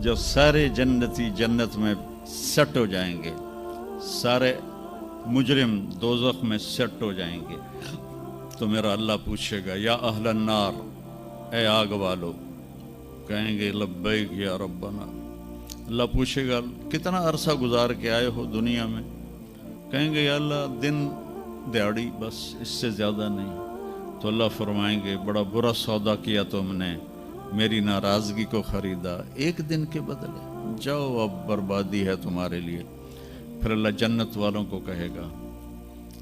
जब सारे जन्नती जन्नत में सेट हो जाएंगे, सारे मुजरिम दोज़ख में सेट हो जाएंगे, तो मेरा अल्लाह पूछेगा या अहलन नार, ए आग वालो, कहेंगे लब्बैक या रब्बना। अल्लाह पूछेगा कितना अरसा गुजार के आए हो दुनिया में? कहेंगे या अल्लाह दिन दिहाड़ी, बस इससे ज़्यादा नहीं। तो अल्लाह फरमाएंगे बड़ा बुरा सौदा किया तुमने, मेरी नाराज़गी को ख़रीदा एक दिन के बदले, जाओ अब बर्बादी है तुम्हारे लिए। फिर अल्लाह जन्नत वालों को कहेगा,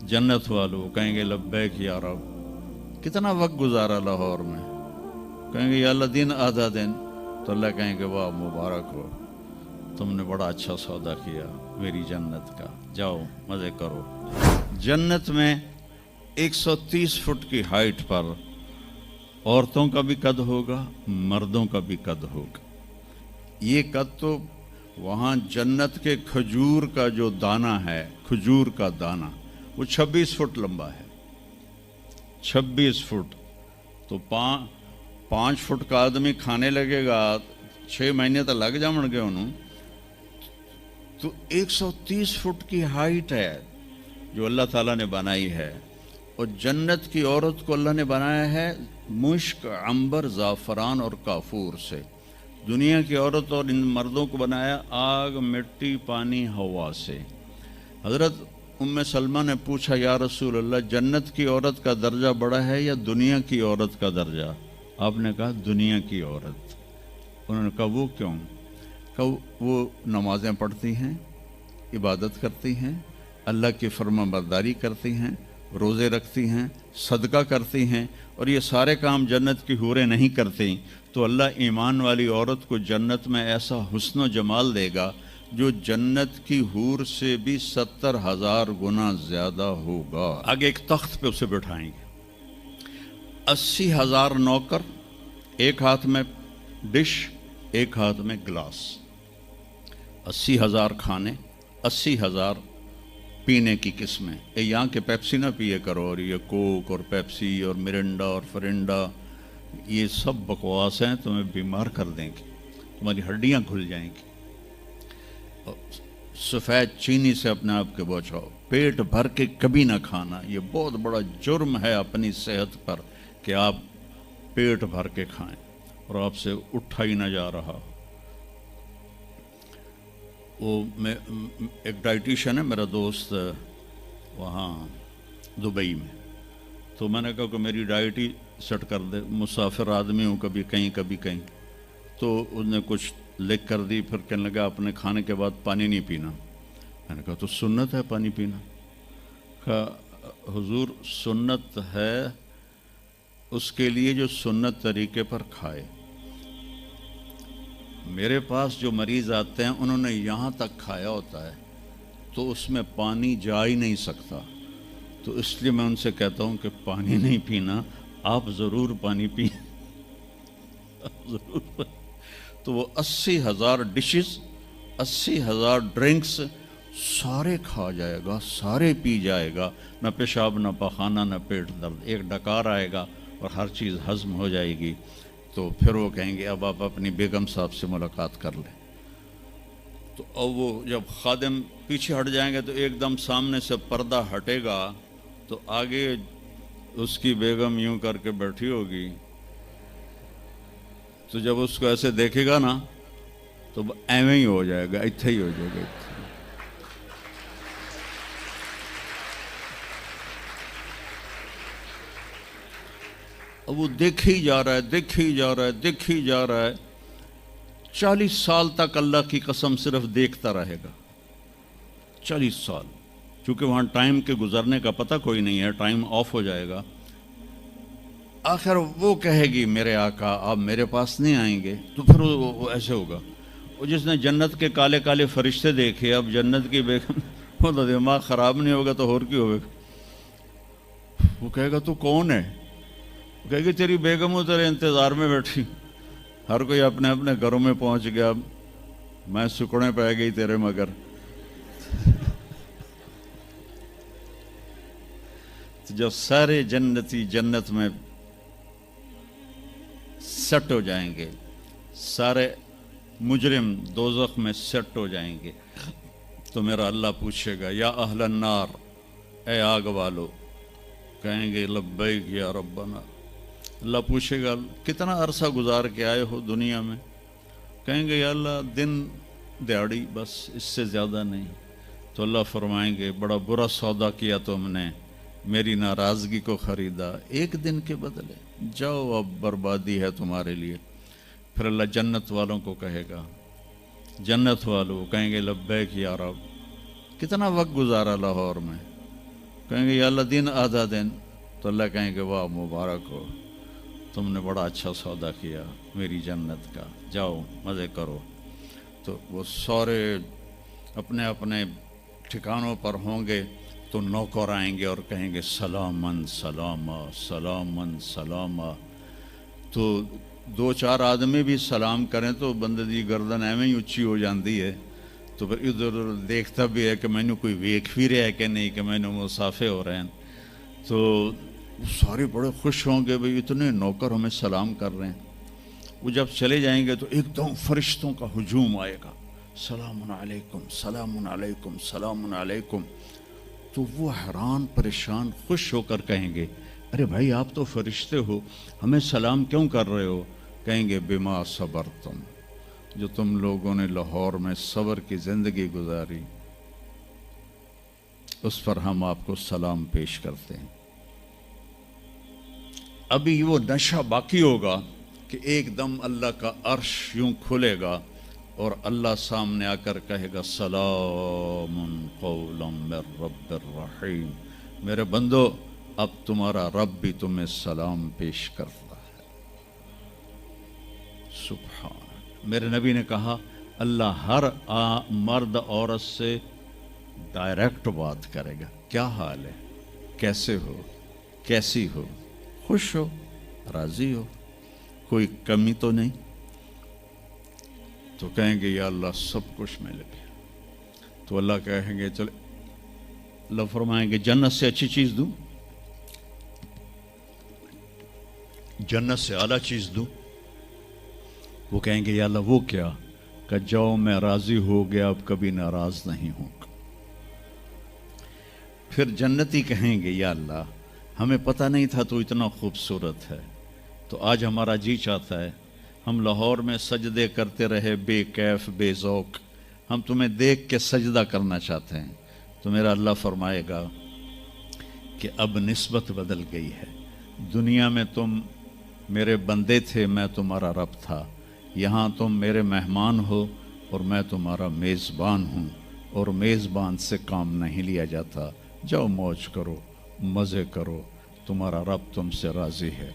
जन्नत वालों कहेंगे लब्बैक या रब, कितना वक्त गुजारा लाहौर में? कहेंगे या अल्लाह दिन आधा दिन। तो अल्लाह कहेंगे वाह मुबारक हो, तुमने बड़ा अच्छा सौदा किया मेरी जन्नत का, जाओ मज़े करो। जन्नत में 130 फुट की हाइट पर औरतों का भी कद होगा, मर्दों का भी कद होगा। ये कद तो वहाँ जन्नत के खजूर का जो दाना है, खजूर का दाना, वो 26 फुट लंबा है। 26 फुट तो 5 फुट का आदमी खाने लगेगा, 6 महीने तो लग जाएंगे उन्होंने। तो 130 फुट की हाइट है जो अल्लाह ताला ने बनाई है। और जन्नत की औरत को अल्लाह ने बनाया है मुश्क, अंबर, ज़ाफ़रान और काफूर से। दुनिया की औरत और इन मर्दों को बनाया आग, मिट्टी, पानी, हवा से। हज़रत उम्मे सलमा ने पूछा या रसूल अल्लाह, जन्नत की औरत का दर्जा बड़ा है या दुनिया की औरत का दर्जा? आपने कहा दुनिया की औरत। उन्होंने कहा वो क्यों? कहा वो नमाज़ें पढ़ती हैं, इबादत करती हैं, अल्लाह की फरमाबरदारी करती हैं, रोज़े रखती हैं, सदका करती हैं, और ये सारे काम जन्नत की हूरें नहीं करती। तो अल्लाह ईमान वाली औरत को जन्नत में ऐसा हुस्न व जमाल देगा जो जन्नत की हूर से भी 70,000 गुना ज़्यादा होगा। आगे एक तख्त पे उसे बिठाएंगे, 80,000 नौकर, एक हाथ में डिश, एक हाथ में ग्लास, 80,000 खाने, 80,000 पीने की किस्में। ये यहाँ के पेप्सी ना पिए करो, और ये कोक और पेप्सी और मिरिंडा और फरिंडा, ये सब बकवास हैं, तुम्हें बीमार कर देंगे, तुम्हारी हड्डियाँ खुल जाएंगी। सफ़ेद चीनी से अपने आप के बचाओ, पेट भर के कभी ना खाना। ये बहुत बड़ा जुर्म है अपनी सेहत पर कि आप पेट भर के खाएं और आपसे उठा ही ना जा रहा। वो मैं एक डाइटिशियन है मेरा दोस्त वहाँ दुबई में, तो मैंने कहा कि मेरी डाइट ही सेट कर दे, मुसाफिर आदमी हूँ, कभी कहीं कभी कहीं। तो उसने कुछ लिख कर दी, फिर कहने लगा अपने खाने के बाद पानी नहीं पीना। मैंने कहा तो सुन्नत है पानी पीना। कहा हुजूर सुन्नत है उसके लिए जो सुन्नत तरीके पर खाए। मेरे पास जो मरीज़ आते हैं उन्होंने यहाँ तक खाया होता है तो उसमें पानी जा ही नहीं सकता, तो इसलिए मैं उनसे कहता हूँ कि पानी नहीं पीना, आप ज़रूर पानी पी ज़रूर। तो वो 80,000 डिशेस, 80,000 ड्रिंक्स सारे खा जाएगा, सारे पी जाएगा, न पेशाब न पखाना न पेट दर्द, एक डकार आएगा और हर चीज़ हज़म हो जाएगी। तो फिर वो कहेंगे अब आप अपनी बेगम साहब से मुलाकात कर लें। तो अब वो जब खादिम पीछे हट जाएंगे तो एकदम सामने से पर्दा हटेगा, तो आगे उसकी बेगम यूं करके बैठी होगी। तो जब उसको ऐसे देखेगा ना तो एवं ही हो जाएगा, इत्थे ही हो जाएगा। अब वो देख ही जा रहा है, देख ही जा रहा है, देख ही जा रहा है। 40 साल तक अल्लाह की कसम सिर्फ देखता रहेगा, 40 साल, क्योंकि वहाँ टाइम के गुजरने का पता कोई नहीं है, टाइम ऑफ हो जाएगा। आखिर वो कहेगी मेरे आका आप मेरे पास नहीं आएंगे, तो फिर वो ऐसे होगा। वो जिसने जन्नत के काले काले फरिश्ते देखे, अब जन्नत की बेगम, वो तो दिमाग ख़राब नहीं होगा तो और क्यों होगा। वो कहेगा तू कौन है? वो कहेगी तेरी बेगम तेरे इंतज़ार में बैठी। हर कोई अपने अपने घरों में पहुंच गया, मैं सुकड़े पै गई तेरे मगर। तो जब सारे जन्नती जन्नत में सेट हो जाएंगे, सारे مجرم دوزخ میں سیٹ ہو جائیں گے تو میرا اللہ پوچھے گا یا اہل النار، اے آگ والو، کہیں گے لبیک یا ربنا۔ اللہ پوچھے گا کتنا عرصہ گزار کے آئے ہو دنیا میں؟ کہیں گے یا اللہ دن دیہڑی، بس اس سے زیادہ نہیں۔ تو اللہ فرمائیں گے بڑا برا سودا کیا تم نے، میری ناراضگی کو خریدا ایک دن کے بدلے، جاؤ اب بربادی ہے تمہارے لیے۔ پھر اللہ جنت والوں کو کہے گا، جنت والوں کہیں گے لبیک یا رب، کتنا وقت گزارا لاہور میں؟ کہیں گے یا اللہ دن آدھا دن۔ تو اللہ کہیں گے واہ مبارک ہو، تم نے بڑا اچھا سودا کیا میری جنت کا، جاؤ مزے کرو۔ تو وہ سارے اپنے اپنے ٹھکانوں پر ہوں گے تو نوکر آئیں گے اور کہیں گے سلامن سلاما سلامن سلاما۔ تو دو چار آدمی بھی سلام کریں تو بندے دی گردن ایویں ہی اچھی ہو جاندی ہے، تو پھر ادھر ادھر دیکھتا بھی ہے کہ مینوں کوئی ویکھ بھی رہا ہے کہ نہیں، کہ مینوں مسافے ہو رہے ہیں۔ تو سارے بڑے خوش ہوں گے بھئی اتنے نوکر ہمیں سلام کر رہے ہیں۔ وہ جب چلے جائیں گے تو ایک دم فرشتوں کا ہجوم آئے گا، سلام علیکم سلام علیکم سلام علیکم۔ تو وہ حیران پریشان خوش ہو کر کہیں گے ارے بھائی آپ تو فرشتے ہو، ہمیں سلام کیوں کر رہے ہو؟ کہیں گے بما صبرتم، جو تم لوگوں نے لاہور میں صبر کی زندگی گزاری اس پر ہم آپ کو سلام پیش کرتے ہیں۔ ابھی وہ نشہ باقی ہوگا کہ ایک دم اللہ کا عرش یوں کھلے گا اور اللہ سامنے آ کر کہے گا سلام قولا من رب الرحیم، میرے بندو اب تمہارا رب بھی تمہیں سلام پیش کرتا ہے۔ سبحان، میرے نبی نے کہا اللہ ہر مرد عورت سے ڈائریکٹ بات کرے گا، کیا حال ہے، کیسے ہو، کیسی ہو، خوش ہو، راضی ہو، کوئی کمی تو نہیں؟ تو کہیں گے یا اللہ سب کچھ مل گیا۔ تو اللہ کہیں گے چلے، اللہ فرمائیں گے جنت سے اچھی چیز دوں، جنت سے اعلیٰ چیز دوں؟ وہ کہیں گے یا اللہ وہ کیا؟ کہ جاؤ میں راضی ہو گیا، اب کبھی ناراض نہیں ہوں گا۔ پھر جنتی کہیں گے یا اللہ ہمیں پتہ نہیں تھا تو اتنا خوبصورت ہے، تو آج ہمارا جی چاہتا ہے ہم لاہور میں سجدے کرتے رہے بے کیف بے ذوق، ہم تمہیں دیکھ کے سجدہ کرنا چاہتے ہیں۔ تو میرا اللہ فرمائے گا کہ اب نسبت بدل گئی ہے، دنیا میں تم میرے بندے تھے، میں تمہارا رب تھا، یہاں تم میرے مہمان ہو اور میں تمہارا میزبان ہوں، اور میزبان سے کام نہیں لیا جاتا، جاؤ موج کرو مزے کرو، تمہارا رب تم سے راضی ہے۔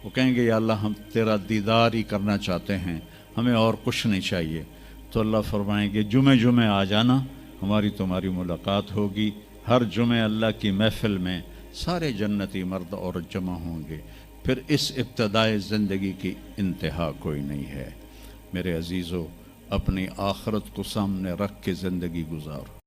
وہ کہیں گے یا اللہ ہم تیرا دیدار ہی کرنا چاہتے ہیں، ہمیں اور کچھ نہیں چاہیے۔ تو اللہ فرمائیں گے جمعے جمعے آ جانا، ہماری تمہاری ملاقات ہوگی۔ ہر جمعے اللہ کی محفل میں سارے جنتی مرد عورت جمع ہوں گے۔ پھر اس ابتدائے زندگی کی انتہا کوئی نہیں ہے۔ میرے عزیزو، اپنی آخرت کو سامنے رکھ کے زندگی گزارو۔